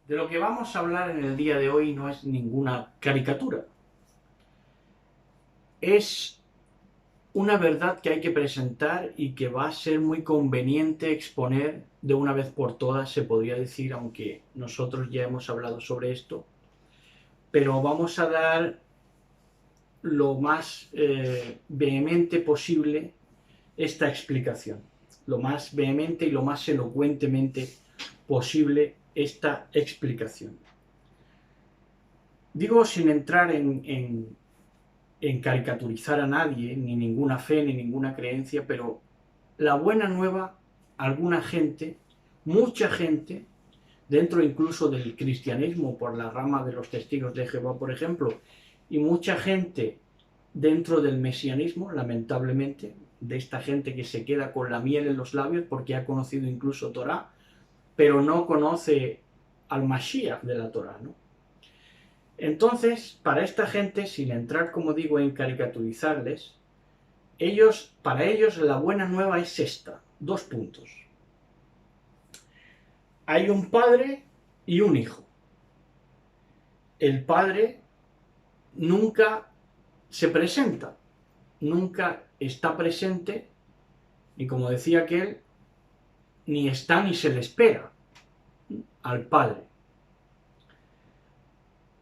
De lo que vamos a hablar en el día de hoy no es ninguna caricatura. Es una verdad que hay que presentar y que va a ser muy conveniente exponer de una vez por todas, se podría decir, aunque nosotros ya hemos hablado sobre esto, pero vamos a dar lo más vehemente posible esta explicación, lo más vehemente y lo más elocuentemente posible esta explicación. Digo sin entrar en caricaturizar a nadie, ni ninguna fe, ni ninguna creencia, pero la buena nueva, alguna gente, mucha gente, dentro incluso del cristianismo, por la rama de los testigos de Jehová, por ejemplo, y mucha gente dentro del mesianismo, lamentablemente, de esta gente que se queda con la miel en los labios porque ha conocido incluso Torah, pero no conoce al Mashiach de la Torah, ¿no? Entonces, para esta gente, sin entrar, como digo, en caricaturizarles, para ellos la buena nueva es esta, dos puntos. Hay un padre y un hijo. El padre nunca se presenta, nunca está presente, y como decía aquel, ni está ni se le espera al padre.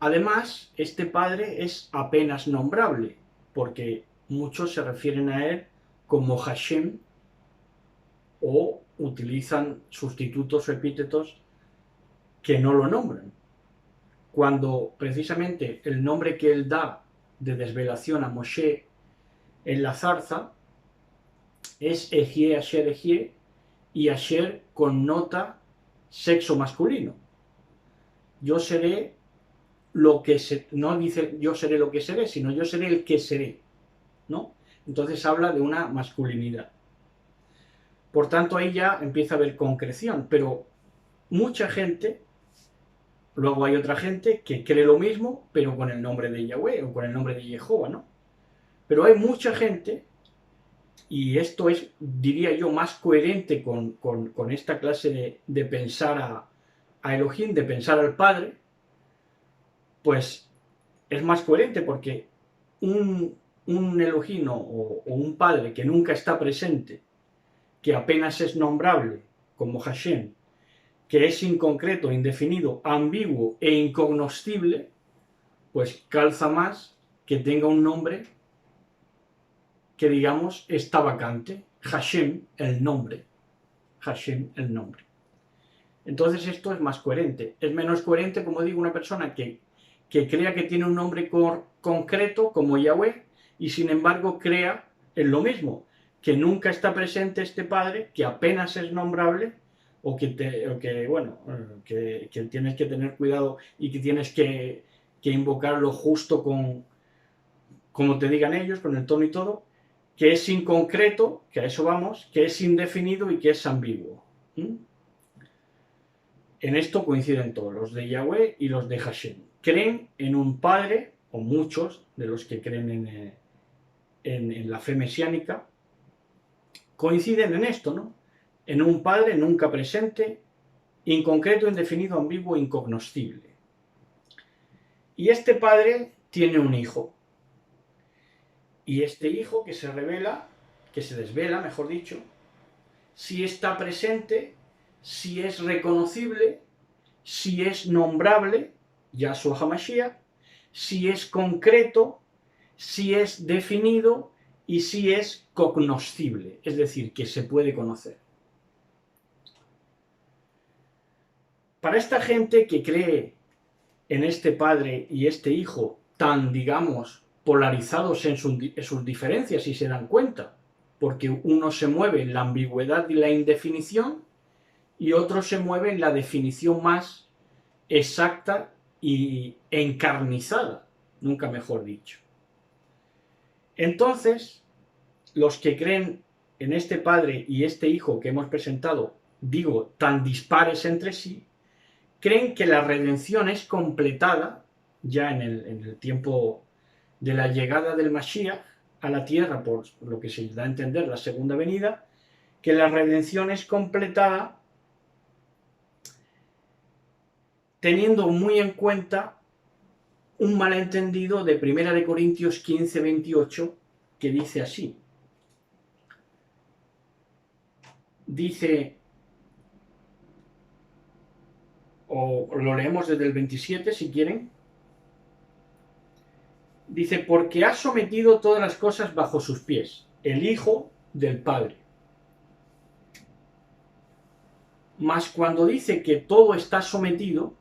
Además, este padre es apenas nombrable, porque muchos se refieren a él como Hashem o utilizan sustitutos o epítetos que no lo nombran, cuando precisamente el nombre que él da de desvelación a Moshe en la zarza es Ejie Asher Ejie, y Asher connota sexo masculino. Yo seré lo que se, no dice yo seré lo que seré, sino yo seré el que seré, ¿no? Entonces habla de una masculinidad. Por tanto, ahí ya empieza a haber concreción, pero mucha gente, luego hay otra gente que cree lo mismo, pero con el nombre de Yahweh o con el nombre de Jehová, ¿no? Pero hay mucha gente, y esto es, diría yo, más coherente con esta clase de pensar a Elohim, de pensar al Padre, pues es más coherente porque un Elohim o un Padre que nunca está presente, que apenas es nombrable, como Hashem, que es inconcreto, indefinido, ambiguo e incognoscible, pues calza más que tenga un nombre que, digamos, está vacante. Hashem, el nombre. Hashem, el nombre. Entonces esto es más coherente. Es menos coherente, como digo, una persona que crea que tiene un nombre concreto, como Yahweh, y sin embargo crea en lo mismo, que nunca está presente este Padre, que apenas es nombrable, o que tienes que tener cuidado y que tienes que invocarlo justo como te digan ellos, con el tono y todo, que es inconcreto, que a eso vamos, que es indefinido y que es ambiguo. ¿Mm? En esto coinciden todos, los de Yahweh y los de Hashem. Creen en un Padre, o muchos de los que creen en la fe mesiánica, coinciden en esto, ¿no? En un Padre nunca presente, inconcreto, indefinido, ambiguo, incognoscible. Y este Padre tiene un hijo. Y este hijo que se revela, que se desvela, mejor dicho, si está presente, si es reconocible, si es nombrable, Yahshua HaMashiach, si es concreto, si es definido y si es cognoscible, es decir, que se puede conocer. Para esta gente que cree en este Padre y este Hijo tan, digamos, polarizados en sus diferencias, si se dan cuenta, porque uno se mueve en la ambigüedad y la indefinición y otro se mueve en la definición más exacta y encarnizada, nunca mejor dicho. Entonces, los que creen en este Padre y este Hijo que hemos presentado, digo, tan dispares entre sí, creen que la redención es completada ya en el tiempo de la llegada del Mashiach a la tierra, por lo que se da a entender la segunda venida, que la redención es completada teniendo muy en cuenta un malentendido de 1 de Corintios 15, 28, que dice así. Dice, o lo leemos desde el 27 si quieren. Dice, porque ha sometido todas las cosas bajo sus pies, el Hijo del Padre. Mas cuando dice que todo está sometido,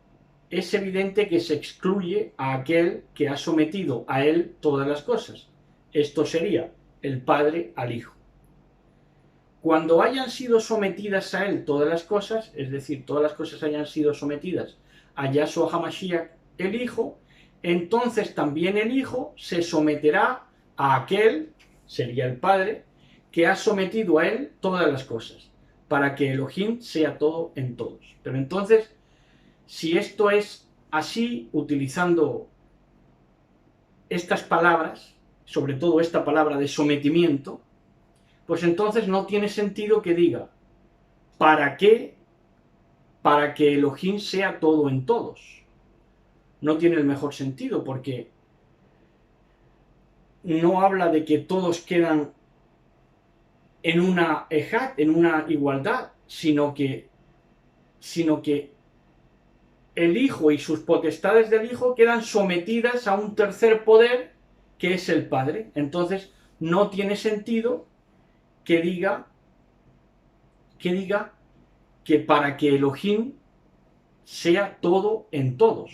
es evidente que se excluye a aquel que ha sometido a él todas las cosas. Esto sería el Padre al Hijo. Cuando hayan sido sometidas a él todas las cosas, es decir, todas las cosas hayan sido sometidas a Yahshua HaMashiach, el Hijo, entonces también el Hijo se someterá a aquel, sería el Padre, que ha sometido a él todas las cosas, para que Elohim sea todo en todos. Pero entonces, si esto es así, utilizando estas palabras, sobre todo esta palabra de sometimiento, pues entonces no tiene sentido que diga, ¿para qué? Para que Elohim sea todo en todos. No tiene el mejor sentido, porque no habla de que todos quedan en una ejad, en una igualdad, sino que el Hijo y sus potestades del Hijo quedan sometidas a un tercer poder, que es el Padre. Entonces no tiene sentido que diga que para que Elohim sea todo en todos,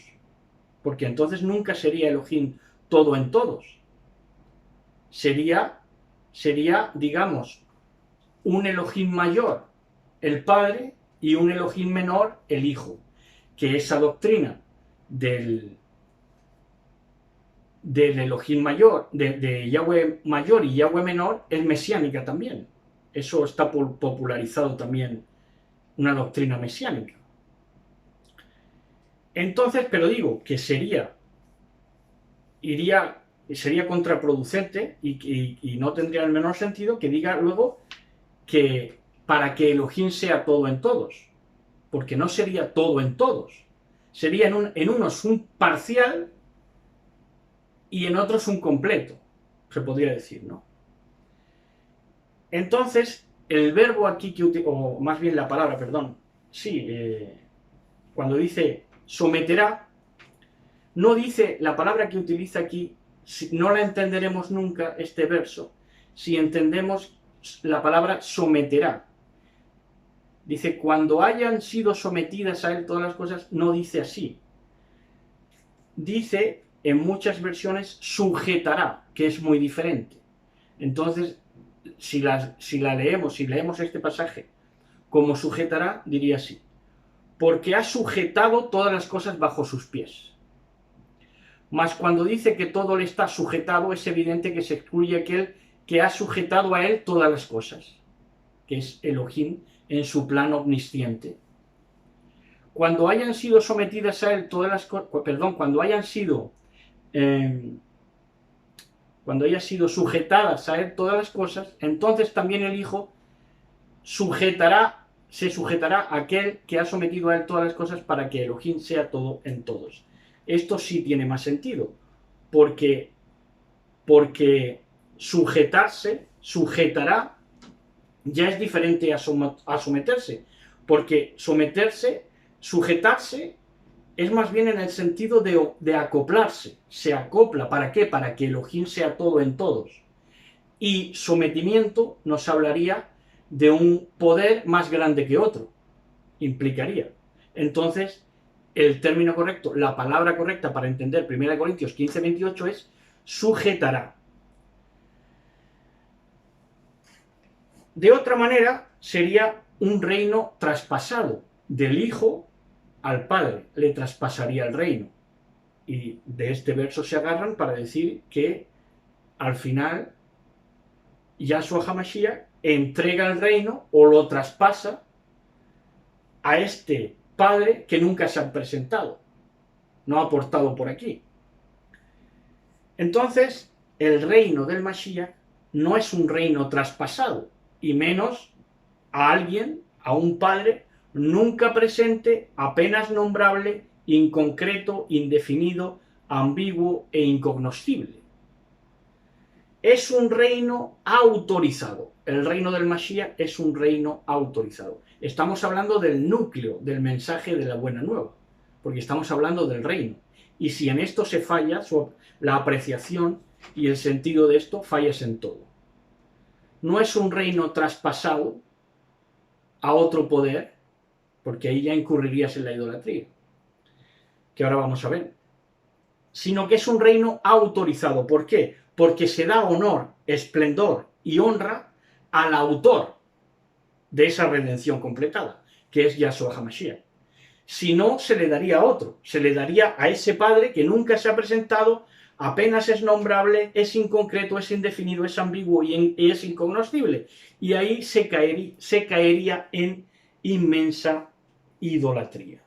porque entonces nunca sería Elohim todo en todos. Sería, digamos, un Elohim mayor, el Padre, y un Elohim menor, el Hijo, que esa doctrina del Elohim mayor, de Yahweh mayor y Yahweh menor, es mesiánica también. Eso está popularizado también, una doctrina mesiánica. Entonces, pero digo que sería contraproducente y no tendría el menor sentido que diga luego que para que Elohim sea todo en todos, porque no sería todo en todos. Sería en unos un parcial y en otros un completo, se podría decir, ¿no? Entonces, el verbo aquí, o más bien la palabra, perdón, sí, cuando dice someterá, no dice, la palabra que utiliza aquí, no la entenderemos nunca, este verso, si entendemos la palabra someterá. Dice, cuando hayan sido sometidas a él todas las cosas, no dice así. Dice, en muchas versiones, sujetará, que es muy diferente. Entonces, si leemos este pasaje como sujetará, diría así, porque ha sujetado todas las cosas bajo sus pies. Mas cuando dice que todo le está sujetado, es evidente que se excluye aquel que ha sujetado a él todas las cosas, que es Elohim en su plan omnisciente. Cuando hayan sido sometidas a él todas las cosas, cuando hayan sido sujetadas a él todas las cosas, entonces también el Hijo se sujetará a aquel que ha sometido a él todas las cosas para que Elohim sea todo en todos. Esto sí tiene más sentido, porque sujetará, ya es diferente a someterse, porque sujetarse es más bien en el sentido de acoplarse, se acopla, ¿para qué? Para que Elohim sea todo en todos. Y sometimiento nos hablaría de un poder más grande que otro, implicaría. Entonces, el término correcto, la palabra correcta para entender 1 Corintios 15, 28 es sujetará. De otra manera, sería un reino traspasado, del Hijo al Padre, le traspasaría el reino. Y de este verso se agarran para decir que al final Yahshua HaMashiach entrega el reino o lo traspasa a este Padre que nunca se ha presentado, no ha aportado por aquí. Entonces, el reino del Mashiach no es un reino traspasado, y menos a alguien, a un Padre nunca presente, apenas nombrable inconcreto, indefinido, ambiguo e incognoscible. Es un reino autorizado. El reino del Mashiach es un reino autorizado. Estamos hablando del núcleo del mensaje de la buena nueva, porque estamos hablando del reino. Y si en esto se falla, la apreciación y el sentido de esto fallas en todo. No es un reino traspasado a otro poder, porque ahí ya incurrirías en la idolatría, que ahora vamos a ver, sino que es un reino autorizado. ¿Por qué? Porque se da honor, esplendor y honra al autor de esa redención completada, que es Yahshua HaMashiach. Si no, se le daría a otro, se le daría a ese padre que nunca se ha presentado, apenas es nombrable, es inconcreto, es indefinido, es ambiguo y es incognoscible. Y ahí se caería en inmensa idolatría.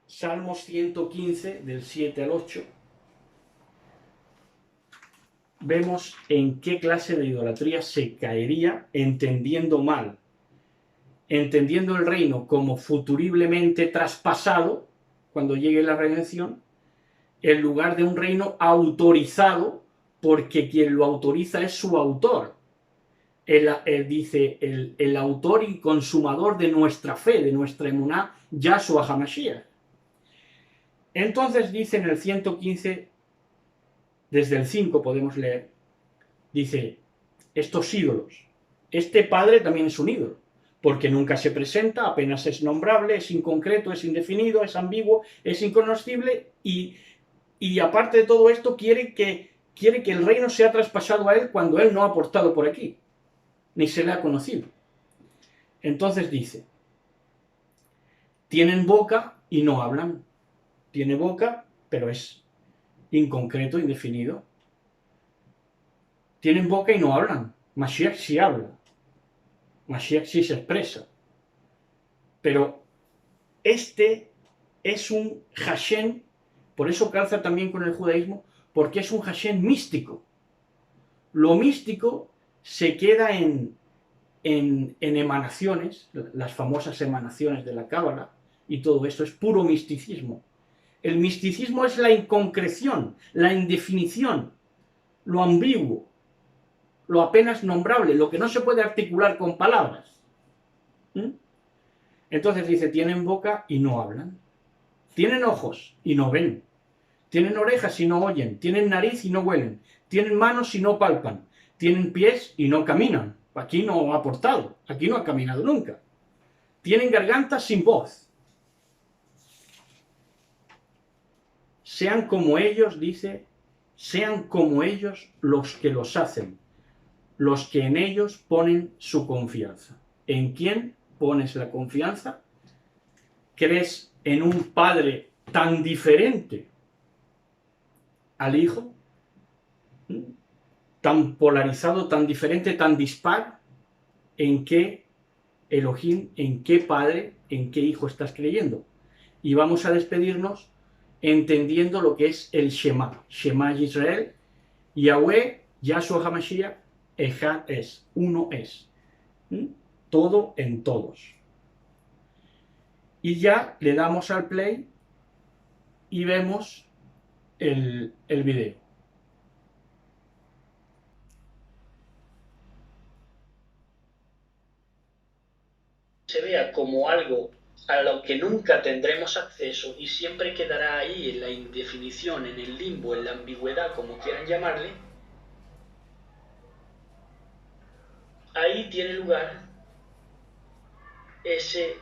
Salmos 115, del 7 al 8. Vemos en qué clase de idolatría se caería entendiendo mal, entendiendo el reino como futuriblemente traspasado, cuando llegue la redención, en lugar de un reino autorizado, porque quien lo autoriza es su autor. Él dice, el autor y consumador de nuestra fe, de nuestra emuná, Yahshua HaMashiach. Entonces dice en el 115, desde el 5 podemos leer, dice, estos ídolos, este padre también es un ídolo, porque nunca se presenta, apenas es nombrable, es inconcreto, es indefinido, es ambiguo, es incognoscible y aparte de todo esto quiere que el reino sea traspasado a él cuando él no ha aportado por aquí, ni se le ha conocido. Entonces dice, tienen boca y no hablan. Tiene boca, pero es inconcreto, indefinido. Tienen boca y no hablan. Mashiach sí habla. Mashiach sí se expresa. Pero este es un Hashem, por eso calza también con el judaísmo, porque es un Hashem místico. Lo místico se queda en emanaciones, las famosas emanaciones de la Cábala, y todo esto es puro misticismo. El misticismo es la inconcreción, la indefinición, lo ambiguo, lo apenas nombrable, lo que no se puede articular con palabras. Entonces dice, tienen boca y no hablan, tienen ojos y no ven, tienen orejas y no oyen, tienen nariz y no huelen, tienen manos y no palpan, tienen pies y no caminan. Aquí no ha aportado, aquí no ha caminado nunca. Tienen garganta sin voz. Sean como ellos, dice, sean como ellos los que los hacen, los que en ellos ponen su confianza. ¿En quién pones la confianza? ¿Crees en un padre tan diferente al hijo? ¿Tan polarizado, tan diferente, tan dispar? ¿En qué Elohim, en qué padre, en qué hijo estás creyendo? Y vamos a despedirnos entendiendo lo que es el Shema. Shema Yisrael, Yahweh, Yahshua HaMashiach, Ejad es, uno es. Todo en todos. Y ya le damos al play y vemos el video. Se vea como algo a lo que nunca tendremos acceso y siempre quedará ahí en la indefinición, en el limbo, en la ambigüedad, como quieran llamarle, ahí tiene lugar ese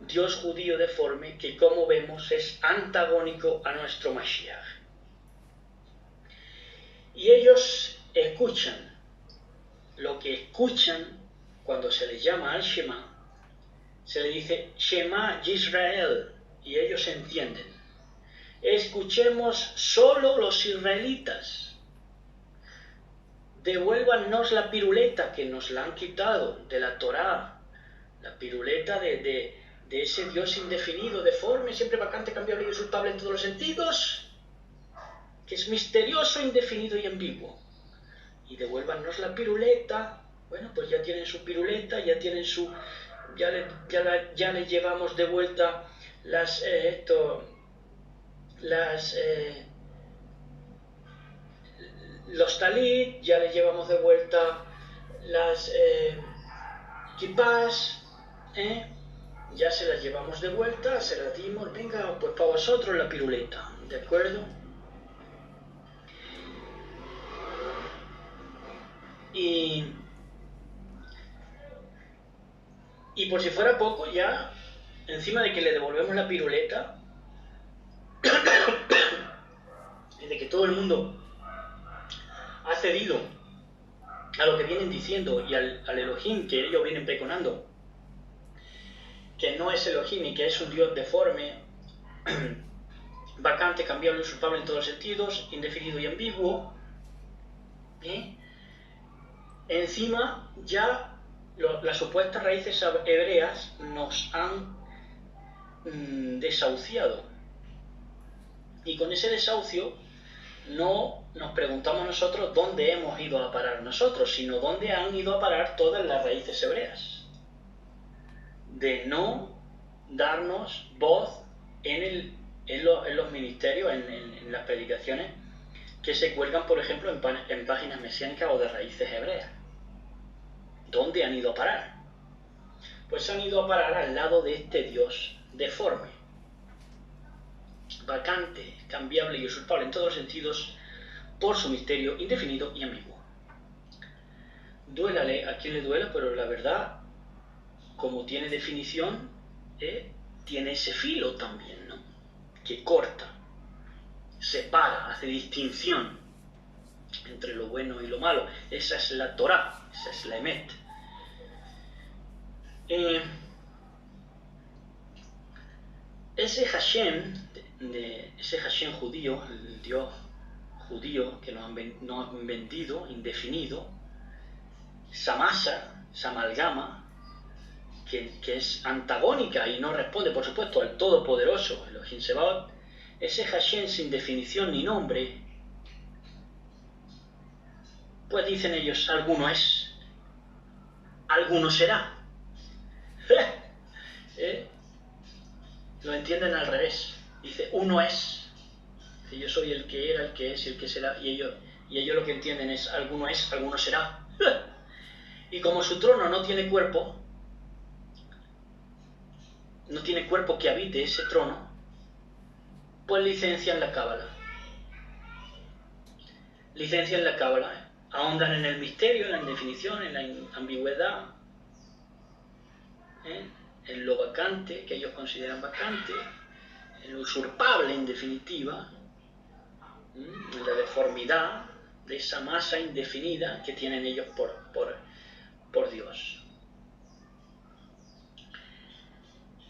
Dios judío deforme que, como vemos, es antagónico a nuestro Mashiach. Y ellos escuchan lo que escuchan cuando se les llama al Shema. Se le dice Shema Yisrael y ellos entienden. Escuchemos solo los israelitas. Devuélvannos la piruleta que nos la han quitado de la Torá, la piruleta de ese Dios indefinido, deforme, siempre vacante, cambiable y usurpable en todos los sentidos, que es misterioso, indefinido y ambiguo. Y devuélvannos la piruleta. Bueno, pues ya tienen su piruleta, ya tienen su ya le llevamos de vuelta los talit, ya le llevamos de vuelta las kipás, ya se las llevamos de vuelta, se las dimos, venga, pues para vosotros la piruleta, ¿de acuerdo? Y por si fuera poco, ya, encima de que le devolvemos la piruleta, y de que todo el mundo ha cedido a lo que vienen diciendo y al Elohim que ellos vienen pregonando, que no es Elohim y que es un Dios deforme, vacante, cambiable, usurpable en todos los sentidos, indefinido y ambiguo, encima ya las supuestas raíces hebreas nos han desahuciado, y con ese desahucio no nos preguntamos nosotros dónde hemos ido a parar nosotros, sino dónde han ido a parar todas las raíces hebreas, de no darnos voz en los ministerios, en las predicaciones que se cuelgan, por ejemplo, en páginas mesiánicas o de raíces hebreas. ¿Dónde han ido a parar? Pues han ido a parar al lado de este Dios deforme, vacante, cambiable y usurpable en todos los sentidos, por su misterio indefinido y ambiguo. Duélale a quien le duela, pero la verdad, como tiene definición, tiene ese filo también, ¿no? Que corta, separa, hace distinción entre lo bueno y lo malo. Esa es la Torá, esa es la Emet. Ese Hashem, ese Hashem judío, el Dios judío que nos han vendido, indefinido, esa masa, esa amalgama, que es antagónica y no responde, por supuesto, al Todopoderoso, Elohim Sebaot, ese Hashem sin definición ni nombre, pues dicen ellos, alguno es, alguno será. Lo entienden al revés. Dice, uno es. Dice, yo soy el que era, el que es y el que será. Y ellos lo que entienden es, alguno será. Y como su trono no tiene cuerpo que habite ese trono, pues licencian la cábala. Ahondan en el misterio, en la indefinición, en la ambigüedad, en lo vacante, que ellos consideran vacante, en lo usurpable en definitiva, en la deformidad de esa masa indefinida que tienen ellos por Dios.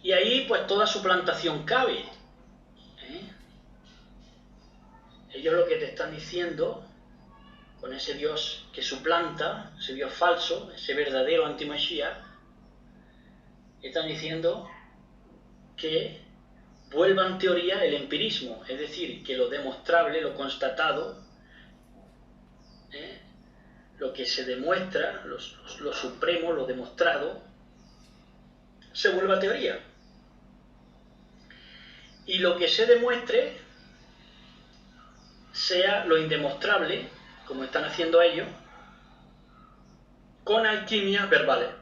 Y ahí pues toda suplantación cabe. Ellos lo que te están diciendo, con ese Dios que suplanta, ese Dios falso, ese verdadero anti-Mashiach, están diciendo que vuelva en teoría el empirismo, es decir, que lo demostrable, lo constatado, lo que se demuestra, lo supremo, lo demostrado, se vuelva teoría. Y lo que se demuestre sea lo indemostrable, como están haciendo ellos, con alquimias verbales.